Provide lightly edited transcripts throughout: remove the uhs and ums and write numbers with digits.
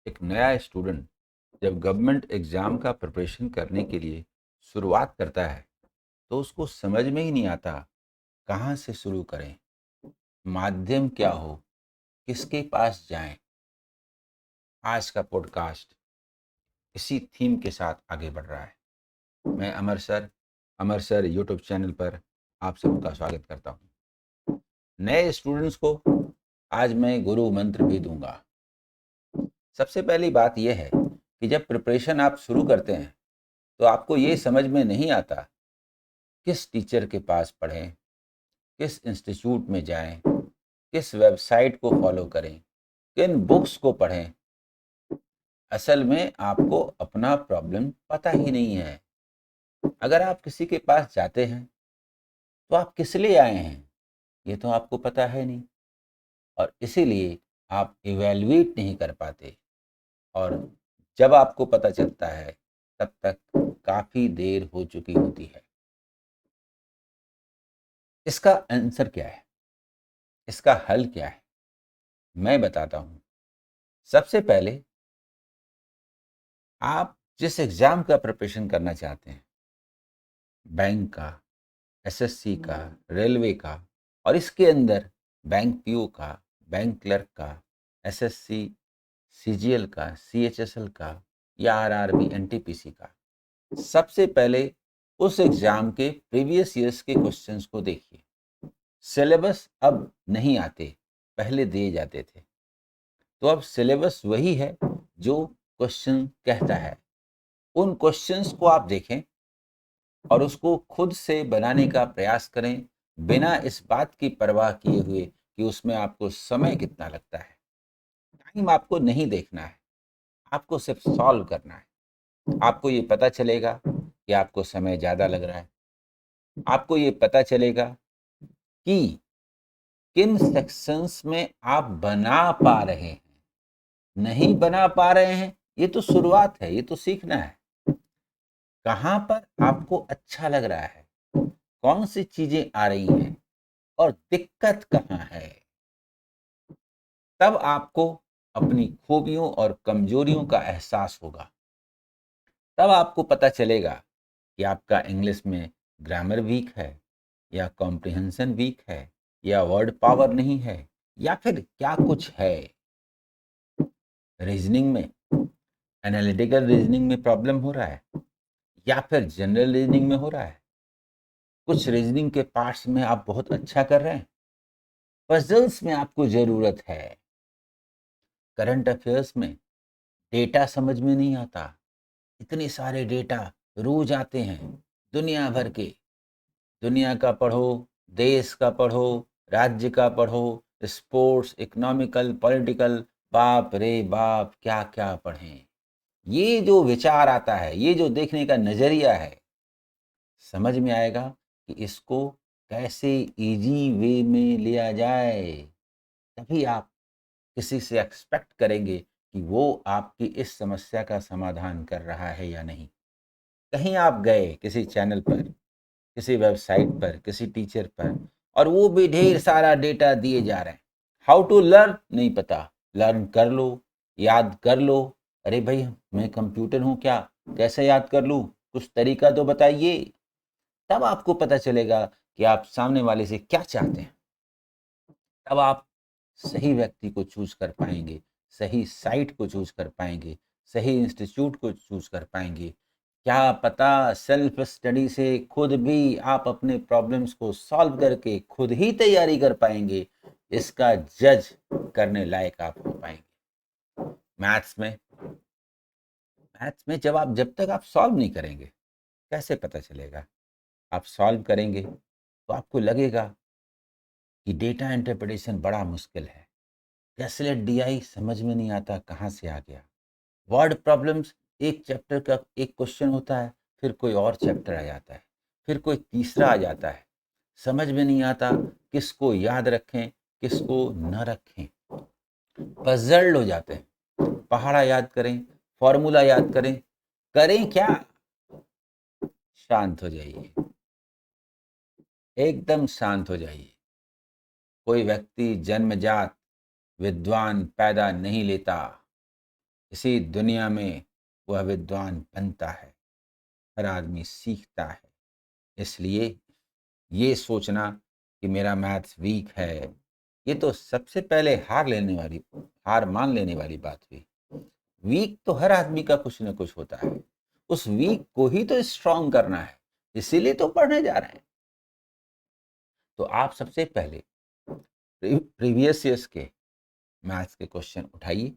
एक नया स्टूडेंट जब गवर्नमेंट एग्ज़ाम का प्रिपरेशन करने के लिए शुरुआत करता है, तो उसको समझ में ही नहीं आता कहाँ से शुरू करें, माध्यम क्या हो, किसके पास जाएं। आज का पॉडकास्ट इसी थीम के साथ आगे बढ़ रहा है। मैं अमर सर यूट्यूब चैनल पर आप सबका स्वागत करता हूँ। नए स्टूडेंट्स को आज मैं गुरु मंत्र भी दूंगा। सबसे पहली बात यह है कि जब प्रिपरेशन आप शुरू करते हैं, तो आपको ये समझ में नहीं आता किस टीचर के पास पढ़ें, किस इंस्टीट्यूट में जाएं, किस वेबसाइट को फॉलो करें, किन बुक्स को पढ़ें। असल में आपको अपना प्रॉब्लम पता ही नहीं है। अगर आप किसी के पास जाते हैं, तो आप किस लिए आए हैं, ये तो आपको पता है नहीं, और इसीलिए आप इवैल्यूएट नहीं कर पाते। और जब आपको पता चलता है, तब तक काफ़ी देर हो चुकी होती है। इसका आंसर क्या है? इसका हल क्या है? मैं बताता हूँ। सबसे पहले, आप जिस एग्ज़ाम का प्रिपरेशन करना चाहते हैं, बैंक का, एसएससी का, रेलवे का, और इसके अंदर बैंक पीओ का, बैंक क्लर्क का, एसएससी, सीजीएल का, सीएचएसएल का, या आरआरबी, एनटीपीसी का, सबसे पहले उस एग्ज़ाम के प्रीवियस ईयर्स के क्वेश्चंस को देखिए। सिलेबस अब नहीं आते, पहले दिए जाते थे। तो अब सिलेबस वही है जो क्वेश्चन कहता है। उन क्वेश्चंस को आप देखें और उसको खुद से बनाने का प्रयास करें, बिना इस बात की परवाह किए हुए कि उसमें आपको समय कितना लगता है। टाइम आपको नहीं देखना है, आपको सिर्फ सॉल्व करना है। आपको ये पता चलेगा कि आपको समय ज़्यादा लग रहा है। आपको ये पता चलेगा कि किन सेक्शंस में आप बना पा रहे हैं, नहीं बना पा रहे हैं, ये तो शुरुआत है, ये तो सीखना है। कहाँ पर आपको अच्छा लग रहा है, कौन सी चीजें आ रही हैं, और दिक्कत कहाँ है। तब आपको अपनी खूबियों और कमजोरियों का एहसास होगा। तब आपको पता चलेगा कि आपका इंग्लिश में ग्रामर वीक है, या कॉम्प्रिहेंशन वीक है, या वर्ड पावर नहीं है, या फिर क्या कुछ है। रीजनिंग में, एनालिटिकल रीजनिंग में प्रॉब्लम हो रहा है, या फिर जनरल रीजनिंग में हो रहा है। कुछ रीजनिंग के पार्ट्स में आप बहुत अच्छा कर रहे हैं, पजल्स में आपको जरूरत है। करंट अफेयर्स में डेटा समझ में नहीं आता, इतने सारे डेटा रोज आते हैं, दुनिया भर के। दुनिया का पढ़ो, देश का पढ़ो, राज्य का पढ़ो, स्पोर्ट्स, इकोनॉमिकल, पॉलिटिकल, बाप रे बाप क्या क्या पढ़ें। ये जो विचार आता है, ये जो देखने का नजरिया है, समझ में आएगा कि इसको कैसे इजी वे में लिया जाए। तभी आप किसी से एक्सपेक्ट करेंगे कि वो आपकी इस समस्या का समाधान कर रहा है या नहीं। कहीं आप गए किसी चैनल पर, किसी वेबसाइट पर, किसी टीचर पर, और वो भी ढेर सारा डेटा दिए जा रहे हैं। हाउ टू लर्न नहीं पता, लर्न कर लो, याद कर लो। अरे भाई, मैं कंप्यूटर हूँ क्या, कैसे याद कर लूँ, कुछ तरीका तो बताइए। तब आपको पता चलेगा कि आप सामने वाले से क्या चाहते हैं। तब आप सही व्यक्ति को चूज कर पाएंगे, सही साइट को चूज कर पाएंगे, सही इंस्टीट्यूट को चूज कर पाएंगे। क्या पता सेल्फ स्टडी से खुद भी आप अपने प्रॉब्लम्स को सॉल्व करके खुद ही तैयारी कर पाएंगे। इसका जज करने लायक आप हो पाएंगे। मैथ्स में, जब तक आप सॉल्व नहीं करेंगे, कैसे पता चलेगा। आप सॉल्व करेंगे तो आपको लगेगा कि डेटा इंटरप्रिटेशन बड़ा मुश्किल है, कैसलेट डीआई समझ में नहीं आता कहाँ से आ गया। वर्ड प्रॉब्लम्स, एक चैप्टर का एक क्वेश्चन होता है, फिर कोई और चैप्टर आ जाता है, फिर कोई तीसरा आ जाता है। समझ में नहीं आता किसको याद रखें, किसको न रखें। पजल्ड हो जाते हैं। पहाड़ा याद करें, फॉर्मूला याद करें, करें क्या। शांत हो जाइए, एकदम शांत हो जाइए। कोई व्यक्ति जन्मजात विद्वान पैदा नहीं लेता, इसी दुनिया में वह विद्वान बनता है, हर आदमी सीखता है। इसलिए ये सोचना कि मेरा मैथ्स वीक है, ये तो सबसे पहले हार मान लेने वाली बात हुई। वीक तो हर आदमी का कुछ न कुछ होता है, उस वीक को ही तो स्ट्रांग करना है, इसीलिए तो पढ़ने जा रहे हैं। तो आप सबसे पहले प्रीवियस ईयर्स के मैथ्स के क्वेश्चन उठाइए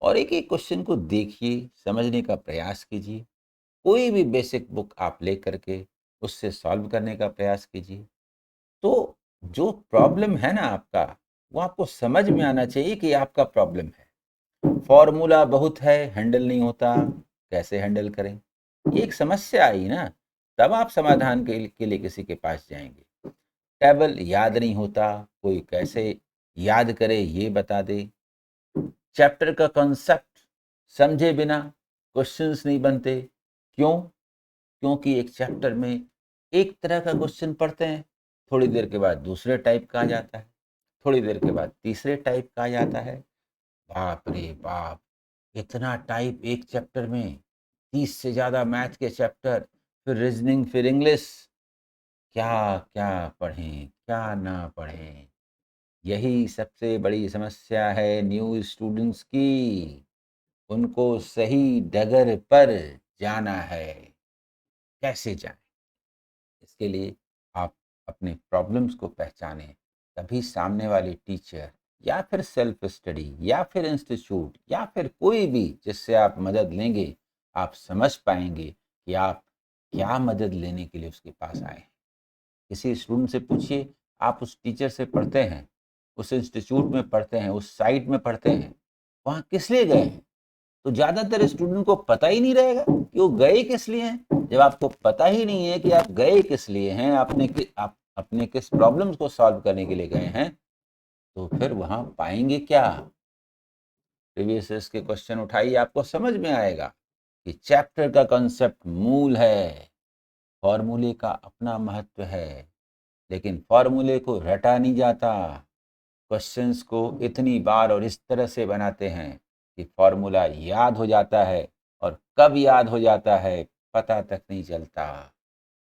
और एक एक क्वेश्चन को देखिए, समझने का प्रयास कीजिए। कोई भी बेसिक बुक आप लेकर के उससे सॉल्व करने का प्रयास कीजिए। तो जो प्रॉब्लम है ना आपका, वो आपको समझ में आना चाहिए कि आपका प्रॉब्लम है। फॉर्मूला बहुत है, हैंडल नहीं होता, कैसे हैंडल करें? ये एक समस्या आई ना, तब आप समाधान के लिए किसी के पास जाएंगे। टेबल याद नहीं होता, कोई कैसे याद करे ये बता दे। चैप्टर का कॉन्सेप्ट समझे बिना क्वेश्चंस नहीं बनते। क्यों? क्योंकि एक चैप्टर में एक तरह का क्वेश्चन पढ़ते हैं, थोड़ी देर के बाद दूसरे टाइप का आ जाता है, थोड़ी देर के बाद तीसरे टाइप का आ जाता है। बाप रे बाप, इतना टाइप एक चैप्टर में, 30 से ज्यादा मैथ के चैप्टर, फिर रीजनिंग, फिर इंग्लिश। क्या क्या पढ़ें, क्या ना पढ़ें? यही सबसे बड़ी समस्या है न्यू स्टूडेंट्स की। उनको सही डगर पर जाना है, कैसे जाएं? इसके लिए आप अपने प्रॉब्लम्स को पहचानें, तभी सामने वाले टीचर या फिर सेल्फ स्टडी या फिर इंस्टीट्यूट या फिर कोई भी जिससे आप मदद लेंगे, आप समझ पाएंगे कि आप क्या मदद लेने के लिए उसके पास आए हैं। किसी स्टूडेंट से पूछिए, आप उस टीचर से पढ़ते हैं, उस इंस्टीट्यूट में पढ़ते हैं, उस साइट में पढ़ते हैं, वहाँ किस लिए गए हैं? तो ज़्यादातर स्टूडेंट को पता ही नहीं रहेगा कि वो गए किस लिए हैं। जब आपको पता ही नहीं है कि आप गए किस लिए हैं, आप अपने किस प्रॉब्लम्स को सॉल्व करने के लिए गए हैं, तो फिर वहाँ पाएंगे क्या? प्रीवियस ईयर्स के क्वेश्चन उठाइए, आपको समझ में आएगा कि चैप्टर का कॉन्सेप्ट मूल है, फॉर्मूले का अपना महत्व है, लेकिन फॉर्मूले को रटा नहीं जाता। क्वेश्चंस को इतनी बार और इस तरह से बनाते हैं कि फॉर्मूला याद हो जाता है, और कब याद हो जाता है पता तक नहीं चलता।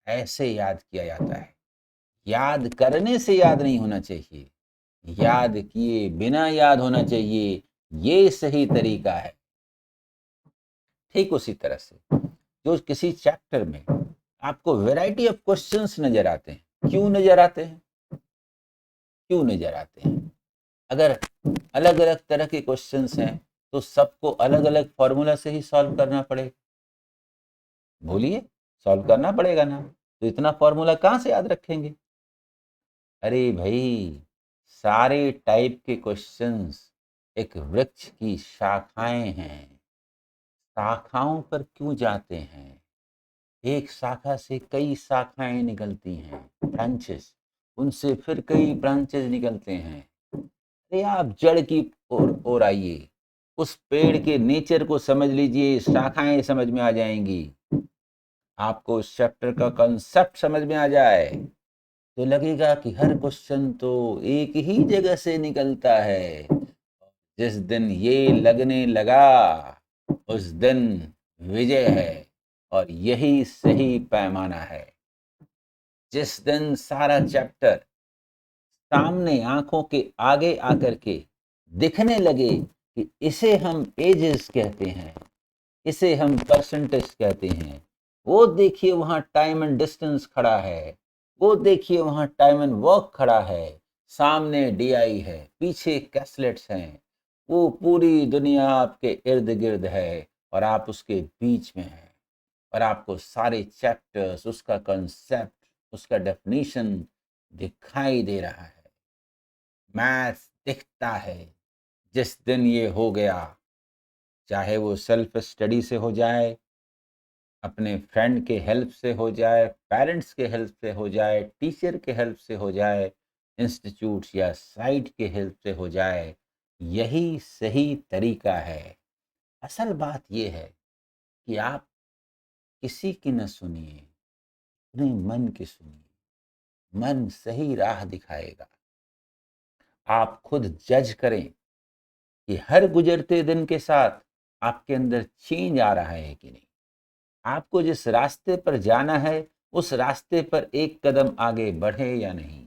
ऐसे याद किया जाता है, याद करने से याद नहीं होना चाहिए, याद किए बिना याद होना चाहिए। ये सही तरीका है। ठीक उसी तरह से जो किसी चैप्टर में आपको वैरायटी ऑफ क्वेश्चंस नजर आते हैं, क्यों नजर आते हैं? क्यों नजर आते हैं? अगर अलग अलग तरह के क्वेश्चंस हैं तो सबको अलग अलग फॉर्मूला से ही सॉल्व करना पड़ेगा। बोलिए, सॉल्व करना पड़ेगा ना, तो इतना फॉर्मूला कहाँ से याद रखेंगे? अरे भाई, सारे टाइप के क्वेश्चंस एक वृक्ष की शाखाएं हैं। शाखाओं पर क्यों जाते हैं? एक शाखा से कई शाखाएं निकलती हैं, ब्रांचेस, उनसे फिर कई ब्रांचेस निकलते हैं। अरे आप जड़ की ओर आइए, उस पेड़ के नेचर को समझ लीजिए, शाखाएं समझ में आ जाएंगी। आपको उस चैप्टर का कंसेप्ट समझ में आ जाए तो लगेगा कि हर क्वेश्चन तो एक ही जगह से निकलता है। जिस दिन ये लगने लगा, उस दिन विजय है, और यही सही पैमाना है। जिस दिन सारा चैप्टर सामने आंखों के आगे आकर के दिखने लगे कि इसे हम एजेस कहते हैं, इसे हम परसेंटेज कहते हैं, वो देखिए वहां टाइम एंड डिस्टेंस खड़ा है, वो देखिए वहां टाइम एंड वर्क खड़ा है, सामने डीआई है, पीछे कैसलेट्स हैं, वो पूरी दुनिया आपके इर्द गिर्द है और आप उसके बीच में हैं, और आपको सारे चैप्टर्स, उसका कंसेप्ट, उसका डेफिनेशन दिखाई दे रहा है, मैथ्स दिखता है। जिस दिन ये हो गया, चाहे वो सेल्फ स्टडी से हो जाए, अपने फ्रेंड के हेल्प से हो जाए, पेरेंट्स के हेल्प से हो जाए, टीचर के हेल्प से हो जाए, इंस्टीट्यूट या साइट के हेल्प से हो जाए, यही सही तरीका है। असल बात यह है कि आप किसी की न सुनिए, अपने मन की सुनिए। मन सही राह दिखाएगा। आप खुद जज करें कि हर गुजरते दिन के साथ आपके अंदर चेंज आ रहा है कि नहीं। आपको जिस रास्ते पर जाना है उस रास्ते पर एक कदम आगे बढ़े या नहीं।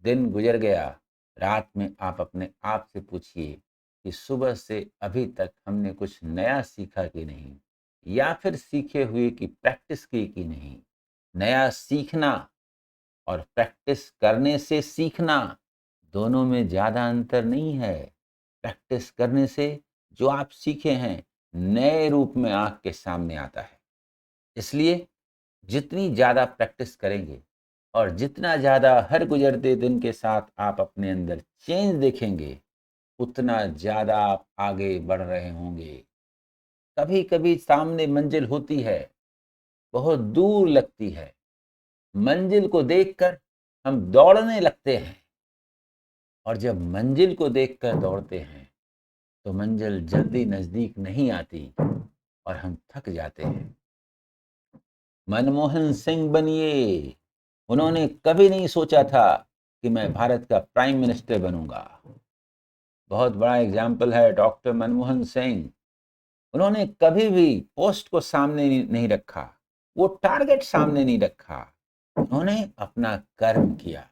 दिन गुजर गया, रात में आप अपने आप से पूछिए कि सुबह से अभी तक हमने कुछ नया सीखा कि नहीं, या फिर सीखे हुए की प्रैक्टिस की कि नहीं। नया सीखना और प्रैक्टिस करने से सीखना, दोनों में ज़्यादा अंतर नहीं है। प्रैक्टिस करने से जो आप सीखे हैं नए रूप में आँख के सामने आता है। इसलिए जितनी ज़्यादा प्रैक्टिस करेंगे और जितना ज़्यादा हर गुजरते दिन के साथ आप अपने अंदर चेंज देखेंगे, उतना ज़्यादा आप आगे बढ़ रहे होंगे। कभी कभी सामने मंजिल होती है, बहुत दूर लगती है। मंजिल को देखकर हम दौड़ने लगते हैं, और जब मंजिल को देखकर दौड़ते हैं तो मंजिल जल्दी नजदीक नहीं आती और हम थक जाते हैं। मनमोहन सिंह बनिए। उन्होंने कभी नहीं सोचा था कि मैं भारत का प्राइम मिनिस्टर बनूंगा। बहुत बड़ा एग्जाम्पल है डॉक्टर मनमोहन सिंह। उन्होंने कभी भी पोस्ट को सामने नहीं रखा, वो टारगेट सामने नहीं रखा। उन्होंने अपना कर्म किया।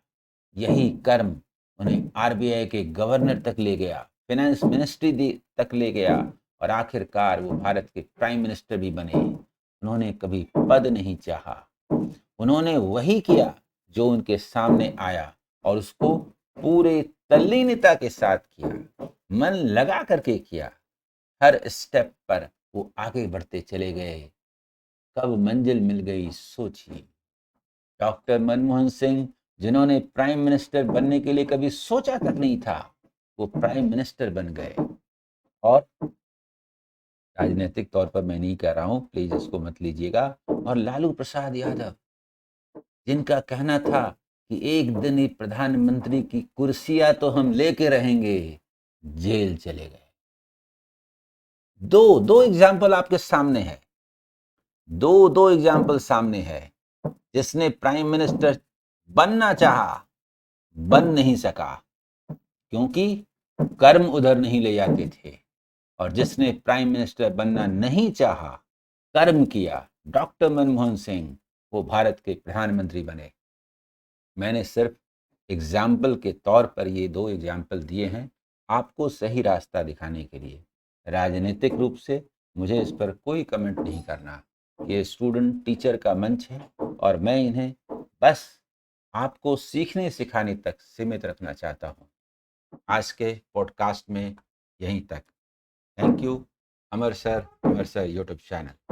यही कर्म उन्हें आरबीआई के गवर्नर तक ले गया, फाइनेंस मिनिस्ट्री तक ले गया, और आखिरकार वो भारत के प्राइम मिनिस्टर भी बने। उन्होंने कभी पद नहीं चाहा। उन्होंने वही किया जो उनके सामने आया, और उसको पूरे तल्लीनता के साथ किया, मन लगा करके किया। हर स्टेप पर वो आगे बढ़ते चले गए। कब मंजिल मिल गई सोचिए। डॉक्टर मनमोहन सिंह, जिन्होंने प्राइम मिनिस्टर बनने के लिए कभी सोचा तक नहीं था, वो प्राइम मिनिस्टर बन गए। और राजनीतिक तौर पर मैं नहीं कह रहा हूं, प्लीज इसको मत लीजिएगा। और लालू प्रसाद यादव, जिनका कहना था कि एक दिन ही प्रधानमंत्री की कुर्सियां तो हम लेके रहेंगे, जेल चले गए। दो दो एग्जाम्पल आपके सामने है, दो एग्जाम्पल सामने है। जिसने प्राइम मिनिस्टर बनना चाहा, बन नहीं सका, क्योंकि कर्म उधर नहीं ले जाते थे। और जिसने प्राइम मिनिस्टर बनना नहीं चाहा, कर्म किया, डॉक्टर मनमोहन सिंह, वो भारत के प्रधानमंत्री बने। मैंने सिर्फ एग्जाम्पल के तौर पर ये दो एग्जाम्पल दिए हैं, आपको सही रास्ता दिखाने के लिए। राजनीतिक रूप से मुझे इस पर कोई कमेंट नहीं करना। ये स्टूडेंट टीचर का मंच है, और मैं इन्हें बस आपको सीखने सिखाने तक सीमित रखना चाहता हूँ। आज के पॉडकास्ट में यहीं तक। Thank you. Amar sir YouTube channel.